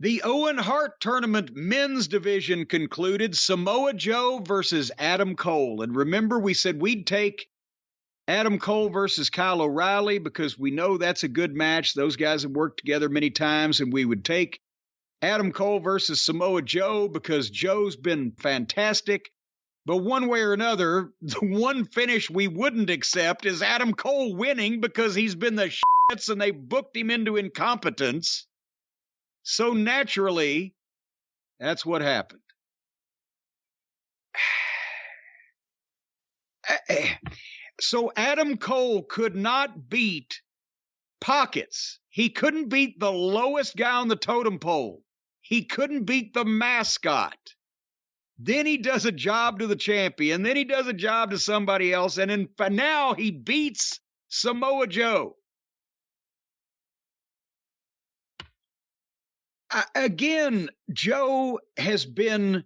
The Owen Hart tournament men's division concluded. Samoa Joe versus Adam Cole. And remember, we said we'd take Adam Cole versus Kyle O'Reilly because we know that's a good match. Those guys have worked together many times. And we would take Adam Cole versus Samoa Joe because Joe's been fantastic. But one way or another, the one finish we wouldn't accept is Adam Cole winning because he's been the shits and they booked him into incompetence. So naturally, that's what happened. So Adam Cole could not beat Pockets. He couldn't beat the lowest guy on the totem pole. He couldn't beat the mascot. Then he does a job to the champion. Then he does a job to somebody else. And now he beats Samoa Joe. Again, Joe has been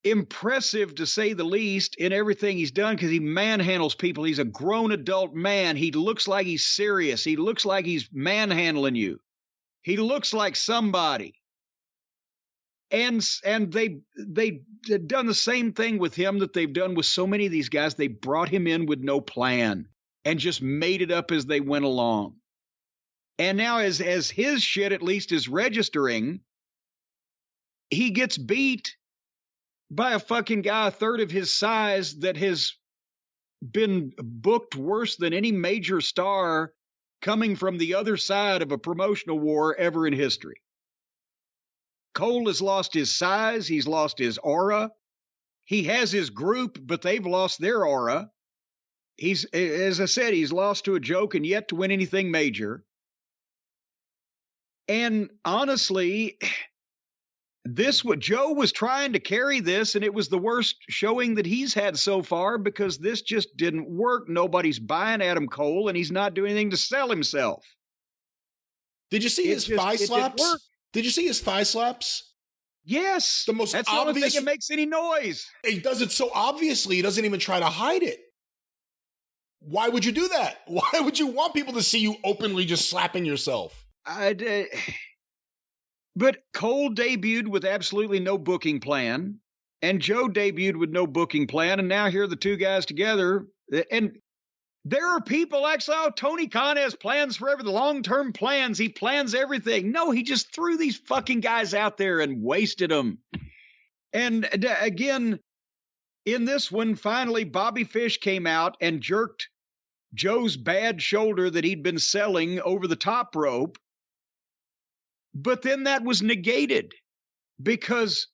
impressive, to say the least, in everything he's done because he manhandles people. He's a grown adult man. He looks like he's serious. He looks like he's manhandling you. He looks like somebody. And they've done the same thing with him that they've done with so many of these guys. They brought him in with no plan and just made it up as they went along. And now as his shit at least is registering, he gets beat by a fucking guy a third of his size that has been booked worse than any major star coming from the other side of a promotional war ever in history. Cole has lost his size. He's lost his aura. He has his group, but they've lost their aura. He's, as I said, he's lost to a joke and yet to win anything major. And honestly, Joe was trying to carry this, and it was the worst showing that he's had so far because this just didn't work. Nobody's buying Adam Cole, and he's not doing anything to sell himself. Did you see his thigh slaps? Did you see his thigh slaps? Yes. That's the only thing that makes any noise. He does it so obviously, he doesn't even try to hide it. Why would you do that? Why would you want people to see you openly just slapping yourself? But Cole debuted with absolutely no booking plan, and Joe debuted with no booking plan, and now here are the two guys together. And there are people actually, Tony Khan has plans for the long-term plans. He plans everything. No, he just threw these fucking guys out there and wasted them. And again, in this one, finally, Bobby Fish came out and jerked Joe's bad shoulder that he'd been selling over the top rope. But then that was negated because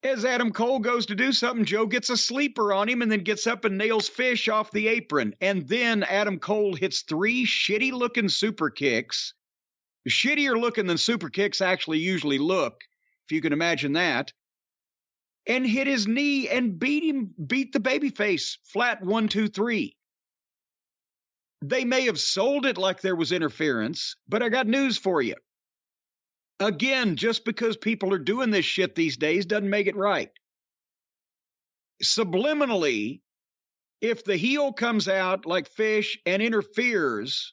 as Adam Cole goes to do something, Joe gets a sleeper on him and then gets up and nails Fish off the apron. And then Adam Cole hits 3 shitty-looking super kicks, shittier looking than super kicks actually usually look, if you can imagine that, and hit his knee and beat the babyface flat 1, 2, 3. They may have sold it like there was interference, but I got news for you. Again, just because people are doing this shit these days doesn't make it right. Subliminally, if the heel comes out like Fish and interferes,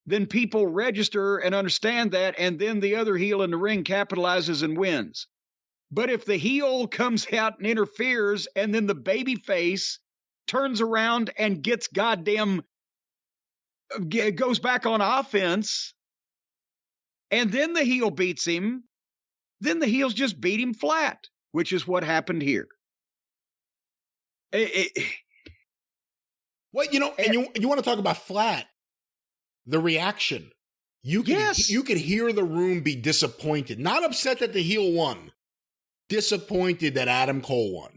then people register and understand that, and then the other heel in the ring capitalizes and wins. But if the heel comes out and interferes, and then the baby face turns around and goes back on offense, and then the heel beats him, then the heels just beat him flat, which is what happened here. Well, and you want to talk about flat, the reaction. You could hear the room be disappointed, not upset that the heel won, disappointed that Adam Cole won.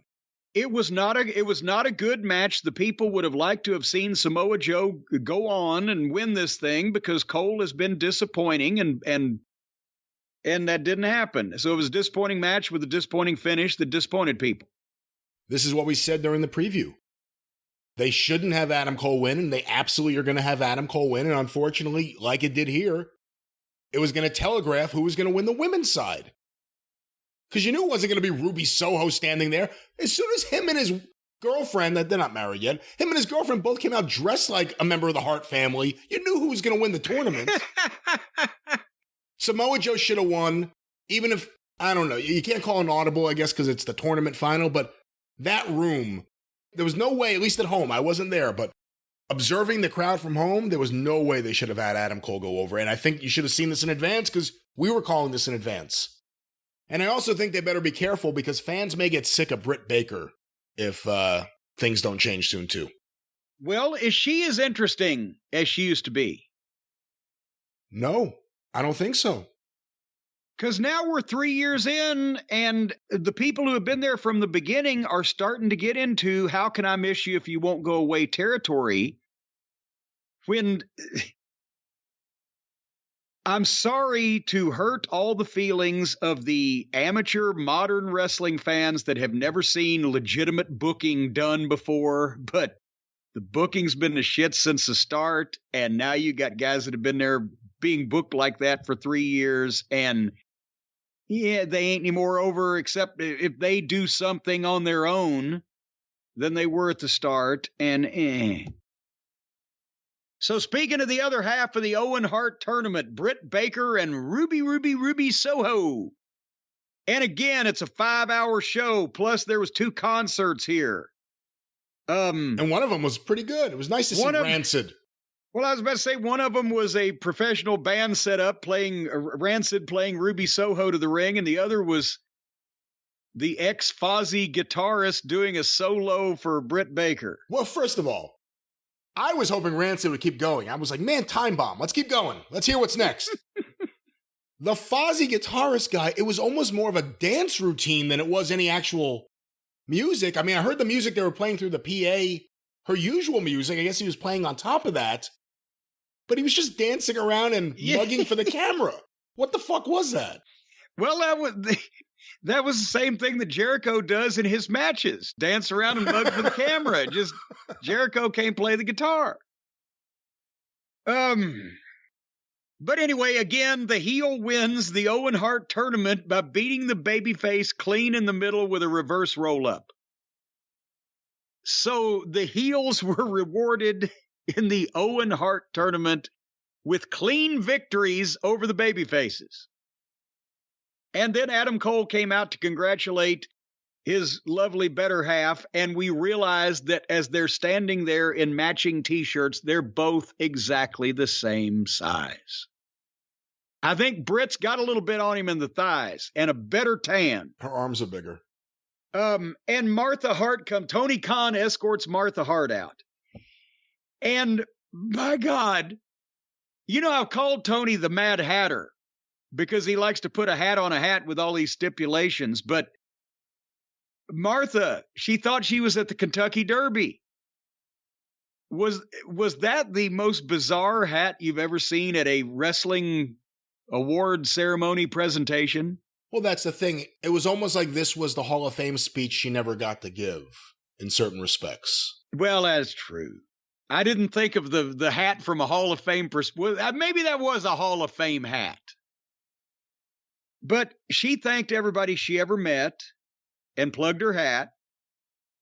It was not a good match. The people would have liked to have seen Samoa Joe go on and win this thing because Cole has been disappointing and that didn't happen. So it was a disappointing match with a disappointing finish that disappointed people. This is what we said during the preview. They shouldn't have Adam Cole win, and they absolutely are going to have Adam Cole win. And unfortunately, like it did here, it was going to telegraph who was going to win the women's side. Because you knew it wasn't going to be Ruby Soho standing there. As soon as him and his girlfriend, that they're not married yet, him and his girlfriend both came out dressed like a member of the Hart family. You knew who was going to win the tournament. Samoa Joe should have won, even if, I don't know, you can't call an audible, I guess, because it's the tournament final, but that room, there was no way, at least at home, I wasn't there, but observing the crowd from home, there was no way they should have had Adam Cole go over. And I think you should have seen this in advance because we were calling this in advance. And I also think they better be careful because fans may get sick of Britt Baker if things don't change soon, too. Well, is she as interesting as she used to be? No, I don't think so. Because now we're 3 years in, and the people who have been there from the beginning are starting to get into how can I miss you if you won't go away territory. When I'm sorry to hurt all the feelings of the amateur modern wrestling fans that have never seen legitimate booking done before, but the booking's been the shit since the start, and now you got guys that have been there being booked like that for 3 years, and yeah, they ain't any more over except if they do something on their own than they were at the start, and So speaking of the other half of the Owen Hart tournament, Britt Baker and Ruby Soho. And again, it's a 5-hour show, plus there was 2 concerts here. And one of them was pretty good. It was nice to see Rancid. Well, I was about to say one of them was a professional band set up playing Rancid playing Ruby Soho to the ring, and the other was the ex-Fozzy guitarist doing a solo for Britt Baker. Well, first of all, I was hoping Rancid would keep going. I was like, man, time bomb. Let's keep going. Let's hear what's next. The Fozzy guitarist guy, it was almost more of a dance routine than it was any actual music. I mean, I heard the music they were playing through the PA, her usual music. I guess he was playing on top of that. But he was just dancing around and mugging for the camera. What the fuck was that? Well, that was the same thing that Jericho does in his matches. Dance around and mug for the camera. Just Jericho can't play the guitar. But anyway, again, the heel wins the Owen Hart tournament by beating the babyface clean in the middle with a reverse roll-up. So the heels were rewarded in the Owen Hart tournament with clean victories over the babyfaces. And then Adam Cole came out to congratulate his lovely better half, and we realized that as they're standing there in matching T-shirts, they're both exactly the same size. I think Britt's got a little bit on him in the thighs and a better tan. Her arms are bigger. And Martha Hart Tony Khan escorts Martha Hart out. And my God, you know, I've called Tony the Mad Hatter because he likes to put a hat on a hat with all these stipulations. But Martha, she thought she was at the Kentucky Derby. Was that the most bizarre hat you've ever seen at a wrestling award ceremony presentation? Well, that's the thing. It was almost like this was the Hall of Fame speech she never got to give in certain respects. Well, that's true. I didn't think of the hat from a Hall of Fame perspective. Maybe that was a Hall of Fame hat. But she thanked everybody she ever met and plugged her hat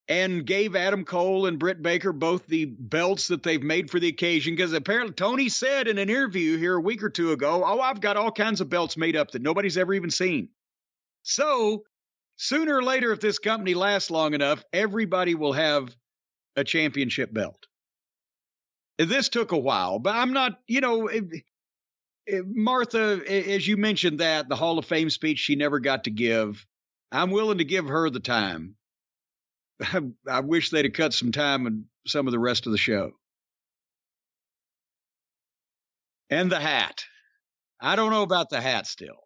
and gave Adam Cole and Britt Baker both the belts that they've made for the occasion, because apparently Tony said in an interview here a week or two ago, I've got all kinds of belts made up that nobody's ever even seen. So sooner or later, if this company lasts long enough, everybody will have a championship belt. This took a while, but I'm not, Martha, as you mentioned that, the Hall of Fame speech she never got to give, I'm willing to give her the time. I wish they'd have cut some time in some of the rest of the show. And the hat. I don't know about the hat still.